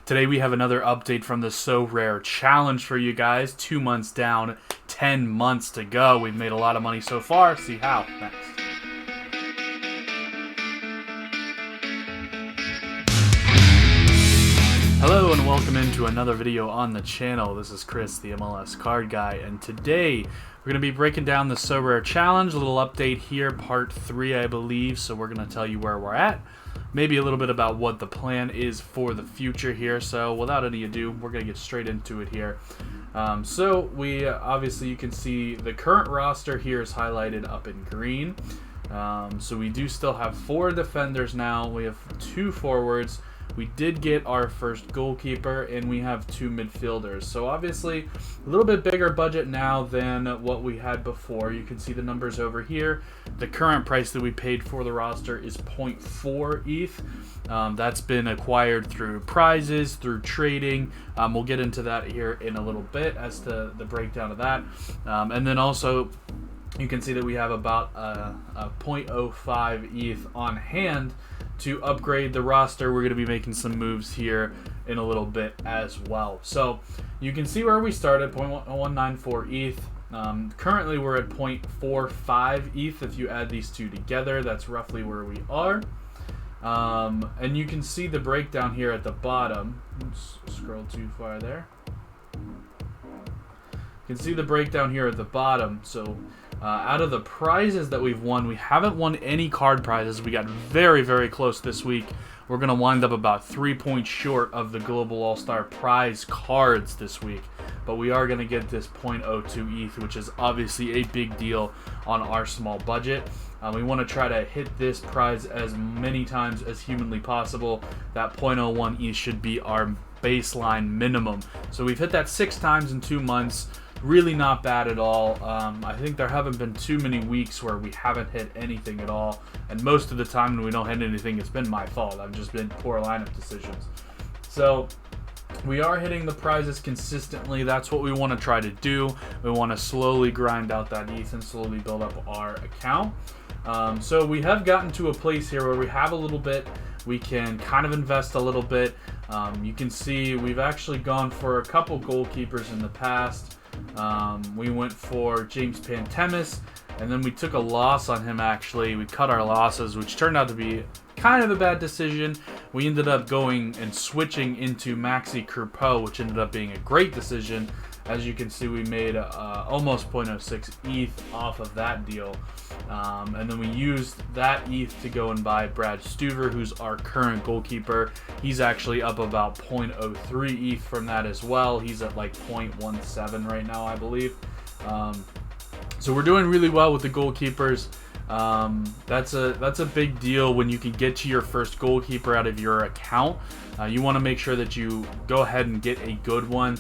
Today we have another update from the Sorare challenge for you guys. 2 months down, 10 months to go. We've made a lot of money so far. See how next. Hello and welcome into another video on the channel. This is Chris, the MLS card guy, and today we're going to be breaking down the Sorare challenge. A little update here, part 3 I believe, so we're going to tell you where we're at. Maybe a little bit about what the plan is for the future here. So without any ado, we're going to get straight into it here. So we obviously, you can see the current roster here is highlighted up in green. So we do still have 4 defenders now. We have 2 forwards. We did get our first goalkeeper, and we have 2 midfielders. So obviously, a little bit bigger budget now than what we had before. You can see the numbers over here. The current price that we paid for the roster is 0.4 ETH. That's been acquired through prizes, through trading. We'll get into that here in a little bit as to the breakdown of that. And then also, you can see that we have about a 0.05 ETH on hand to upgrade the roster. We're going to be making some moves here in a little bit as well. So you can see where we started, 0.194 ETH. Currently we're at 0.45 ETH. If you add these two together, that's roughly where we are. And you can see the breakdown here at the bottom. Oops, scroll too far there. You can see the breakdown here at the bottom. So out of the prizes that we've won, we haven't won any card prizes. We got very, very close this week. We're going to wind up about 3 points short of the Global All-Star prize cards this week. But we are going to get this 0.02 ETH, which is obviously a big deal on our small budget. We want to try to hit this prize as many times as humanly possible. That 0.01 ETH should be our baseline minimum. So we've hit that 6 times in 2 months. Really not bad at all. I think there haven't been too many weeks where we haven't hit anything at all. And most of the time when we don't hit anything, it's been my fault. I've just been poor lineup decisions. So we are hitting the prizes consistently. That's what we want to try to do. We want to slowly grind out that ETH and slowly build up our account. So we have gotten to a place here where we have a little bit. We can kind of invest a little bit. You can see we've actually gone for a couple goalkeepers in the past. We went for James Pantemis, and then we took a loss on him actually. We cut our losses, which turned out to be kind of a bad decision. We ended up going and switching into Maxi Croupeau, which ended up being a great decision. As you can see, we made almost 0.06 ETH off of that deal. And then we used that ETH to go and buy Brad Stuver, who's our current goalkeeper. He's actually up about 0.03 ETH from that as well. He's at like 0.17 right now, I believe. So we're doing really well with the goalkeepers. That's a big deal when you can get to your first goalkeeper out of your account. You want to make sure that you go ahead and get a good one,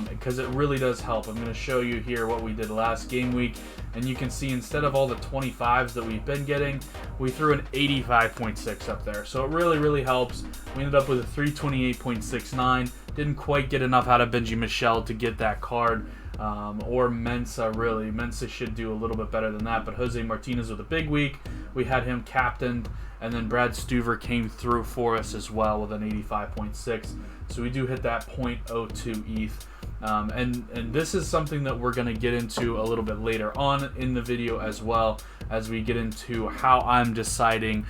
because it really does help. I'm going to show you here what we did last game week, and you can see instead of all the 25s that we've been getting, we threw an 85.6 up there. So it really helps. We ended up with a 328.69. Didn't quite get enough out of Benji Michel to get that card. Or Mensa, really. Mensa should do a little bit better than that, but Jose Martinez with a big week. We had him captained, and then Brad Stuver came through for us as well with an 85.6. So we do hit that 0.02 ETH. And this is something that we're going to get into a little bit later on in the video as well, as we get into how I'm deciding,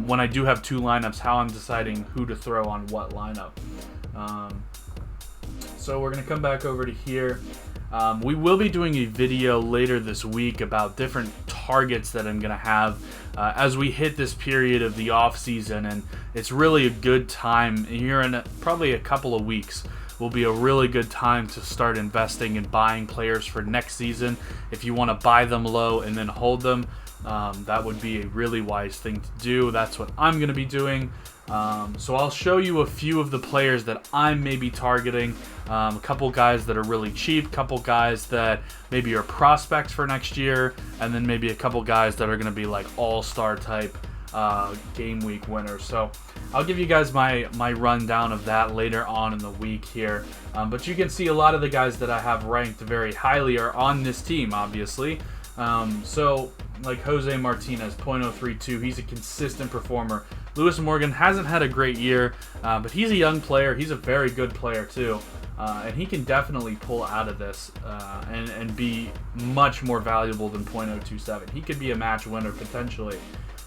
when I do have 2 lineups, how I'm deciding who to throw on what lineup. So we're going to come back over to here. We will be doing a video later this week about different targets that I'm going to have as we hit this period of the off season, and it's really a good time here in probably a couple of weeks. Will be a really good time to start investing and buying players for next season. If you want to buy them low and then hold them, that would be a really wise thing to do. That's what I'm going to be doing. So I'll show you a few of the players that I'm maybe targeting. A couple guys that are really cheap, couple guys that maybe are prospects for next year, and then maybe a couple guys that are going to be like all-star type game week winners. So I'll give you guys my rundown of that later on in the week here. But you can see a lot of the guys that I have ranked very highly are on this team, obviously. So like Jose Martinez, 0.032, he's a consistent performer. Lewis Morgan hasn't had a great year, but he's a young player. He's a very good player too. And he can definitely pull out of this and be much more valuable than .027. He could be a match winner potentially.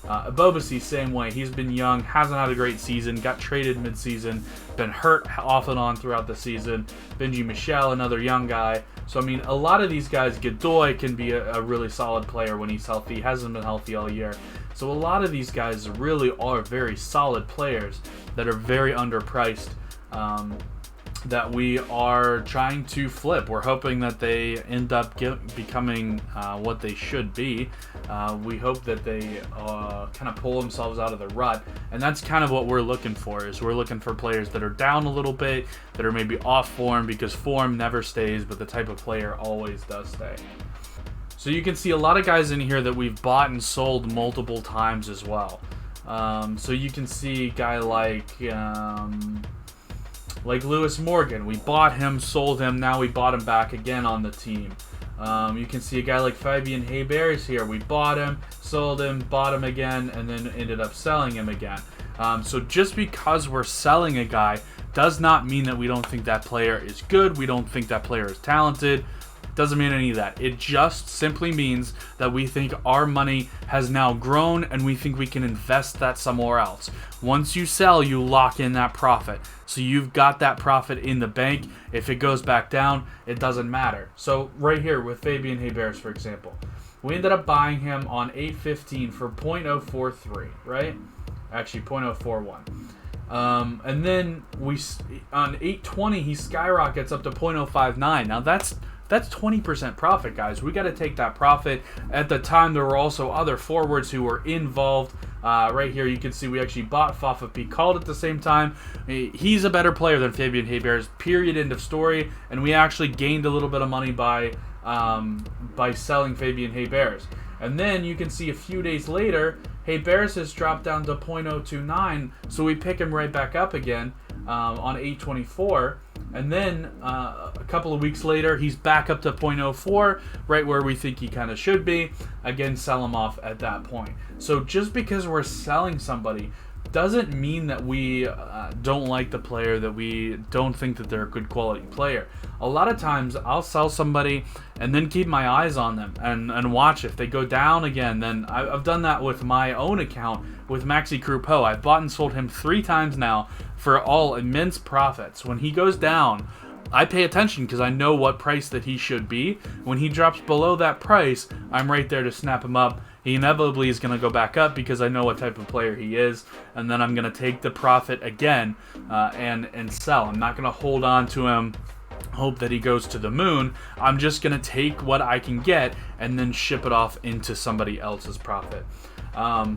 Abobasi, same way. He's been young, hasn't had a great season, got traded mid-season, been hurt off and on throughout the season. Benji Michel, another young guy. So, I mean, a lot of these guys, Godoy can be a really solid player when he's healthy. He hasn't been healthy all year. So a lot of these guys really are very solid players that are very underpriced. That we are trying to flip. We're hoping that they end up becoming what they should be. We hope that they kind of pull themselves out of the rut, and that's kind of what we're looking for. Is we're looking for players that are down a little bit, that are maybe off form, because form never stays, but the type of player always does stay. So you can see a lot of guys in here that we've bought and sold multiple times as well. So you can see a guy like Lewis Morgan. We bought him, sold him, now we bought him back again on the team. You can see a guy like Fabian Hebers here. We bought him, sold him, bought him again, and then ended up selling him again. So just because we're selling a guy does not mean that we don't think that player is good, we don't think that player is talented. Doesn't mean any of that. It just simply means that we think our money has now grown and we think we can invest that somewhere else. Once you sell, you lock in that profit. So you've got that profit in the bank. If it goes back down, it doesn't matter. So right here with Fabian Hebers, for example, we ended up buying him on 8.15 for .043, right? Actually, .041. And then on 8.20, he skyrockets up to .059. Now that's 20% profit, guys. We got to take that profit. At the time, there were also other forwards who were involved. Right here, you can see we actually bought Fafa Picault at the same time. He's a better player than Fabian Hebers, period, end of story. And we actually gained a little bit of money by selling Fabian Hebers. And then you can see a few days later, Hebers has dropped down to .029, so we pick him right back up again on 8.24. And then a couple of weeks later, he's back up to .04, right where we think he kind of should be. Again, sell him off at that point. So just because we're selling somebody doesn't mean that we don't like the player, that we don't think that they're a good quality player. A lot of times I'll sell somebody and then keep my eyes on them and watch. If they go down again, then I've done that with my own account with Maxi Croupeau. I've bought and sold him 3 times now for all immense profits. When he goes down, I pay attention because I know what price that he should be. When he drops below that price, I'm right there to snap him up. He inevitably is going to go back up because I know what type of player he is, and then I'm going to take the profit again and sell. I'm not going to hold on to him, hope that he goes to the moon. I'm just going to take what I can get and then ship it off into somebody else's profit.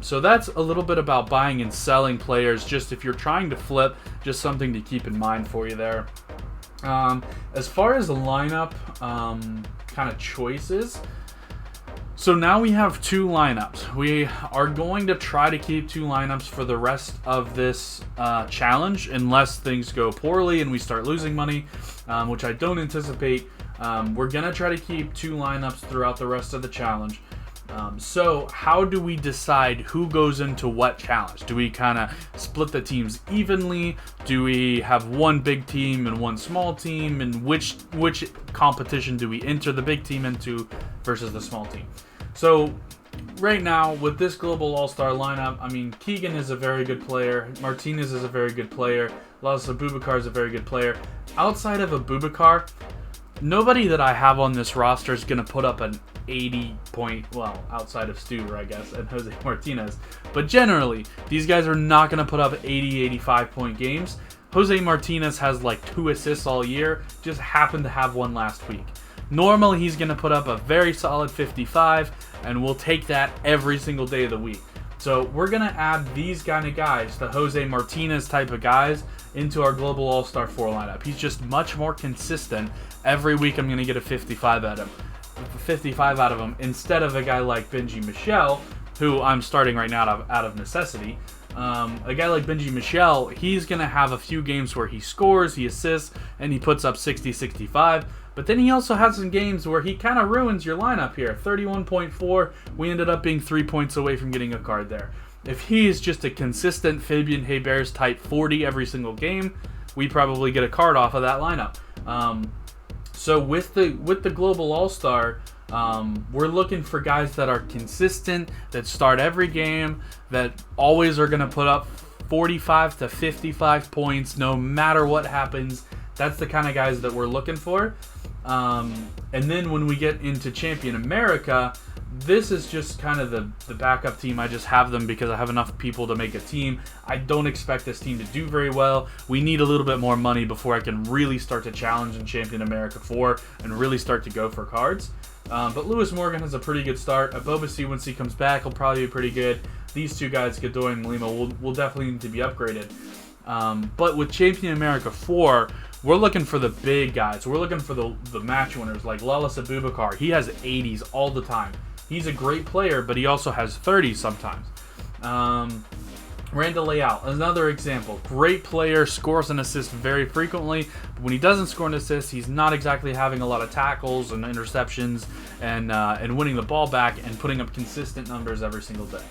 So that's a little bit about buying and selling players. Just if you're trying to flip, just something to keep in mind for you there. As far as the lineup kind of choices, so now we have 2 lineups. We are going to try to keep 2 lineups for the rest of this challenge, unless things go poorly and we start losing money, which I don't anticipate. We're going to try to keep 2 lineups throughout the rest of the challenge. So how do we decide who goes into what challenge? Do we kind of split the teams evenly? Do we have one big team and one small team? And which competition do we enter the big team into versus the small team? So right now with this global all-star lineup, I mean, Keegan is a very good player. Martinez is a very good player. Laszlo Abubakar is a very good player. Outside of Abubakar, nobody that I have on this roster is going to put up an 80 point, well, outside of Stuber, I guess, and Jose Martinez. But generally, these guys are not going to put up 80, 85 point games. Jose Martinez has like 2 assists all year, just happened to have one last week. Normally, he's going to put up a very solid 55, and we'll take that every single day of the week. So we're going to add these kind of guys, the Jose Martinez type of guys, into our Global All-Star 4 lineup. He's just much more consistent. Every week I'm going to get a 55 out of him instead of a guy like Benji Michel, who I'm starting right now out of necessity. A guy like Benji Michel, he's going to have a few games where he scores, he assists, and he puts up 60, 65. But then he also has some games where he kind of ruins your lineup here. 31.4, we ended up being 3 points away from getting a card there. If he is just a consistent Fabian Hebers type 40 every single game, we probably get a card off of that lineup. So with the Global All-Star, we're looking for guys that are consistent, that start every game, that always are going to put up 45 to 55 points no matter what happens. That's the kind of guys that we're looking for. And then when we get into Champion America, this is just kind of the backup team. I just have them because I have enough people to make a team. I don't expect this team to do very well. We need a little bit more money before I can really start to challenge in Champion America 4 and really start to go for cards. But Lewis Morgan has a pretty good start. Abobasi, once he comes back, will probably be pretty good. These two guys, Godoy and Lima, will definitely need to be upgraded. But with Champion America 4, we're looking for the big guys. We're looking for the match winners like Lalas Abubakar. He has 80s all the time. He's a great player, but he also has 30s sometimes. Randall Leal, another example. Great player, scores and assists very frequently. But when he doesn't score an assist, he's not exactly having a lot of tackles and interceptions and winning the ball back and putting up consistent numbers every single day.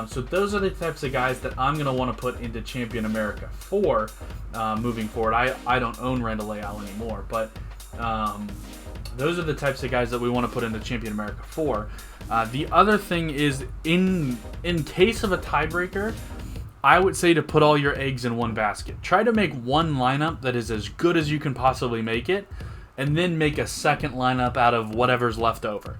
So those are the types of guys that I'm going to want to put into Champion America 4 moving forward. I don't own Randall Leal anymore, but those are the types of guys that we want to put into Champion America 4. The other thing is, in case of a tiebreaker, I would say to put all your eggs in one basket. Try to make one lineup that is as good as you can possibly make it, and then make a second lineup out of whatever's left over.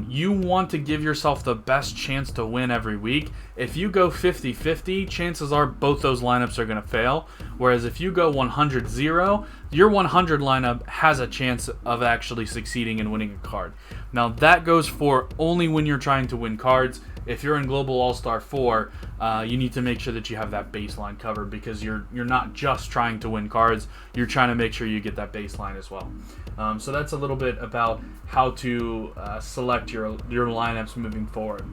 You want to give yourself the best chance to win every week. If you go 50-50, chances are both those lineups are going to fail. Whereas if you go 100-0, your 100 lineup has a chance of actually succeeding and winning a card. Now that goes for only when you're trying to win cards. If you're in Global All-Star 4, you need to make sure that you have that baseline covered, because you're not just trying to win cards, you're trying to make sure you get that baseline as well. So that's a little bit about how to select your lineups moving forward.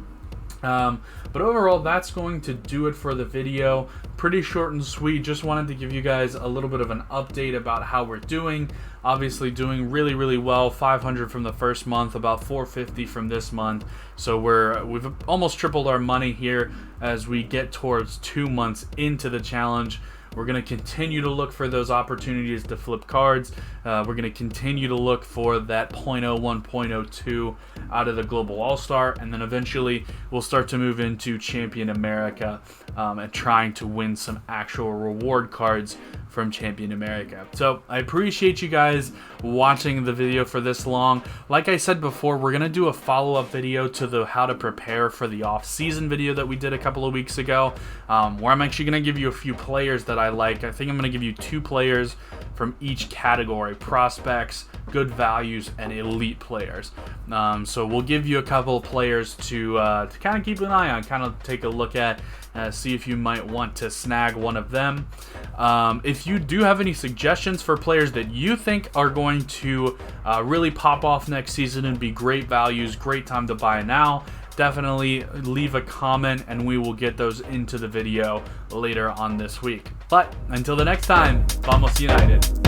But overall, that's going to do it for the video. Pretty short and sweet. Just wanted to give you guys a little bit of an update about how we're doing. Obviously doing really, really well. 500 from the first month, about 450 from this month. So we've almost tripled our money here as we get towards 2 months into the challenge. We're going to continue to look for those opportunities to flip cards. We're going to continue to look for that 0.01, 0.02 out of the Global All-Star, and then eventually we'll start to move into Champion America and trying to win some actual reward cards from Champion America. So I appreciate you guys watching the video for this long. Like I said before, we're going to do a follow-up video to the how to prepare for the off-season video that we did a couple of weeks ago, where I'm actually going to give you a few players that I like. I think I'm going to give you 2 players from each category: prospects, good values, and elite players. So we'll give you a couple of players to kind of keep an eye on, kind of take a look at, see if you might want to snag one of them. If you do have any suggestions for players that you think are going to really pop off next season and be great values, great time to buy now, definitely leave a comment and we will get those into the video later on this week. But until the next time, Vamos United.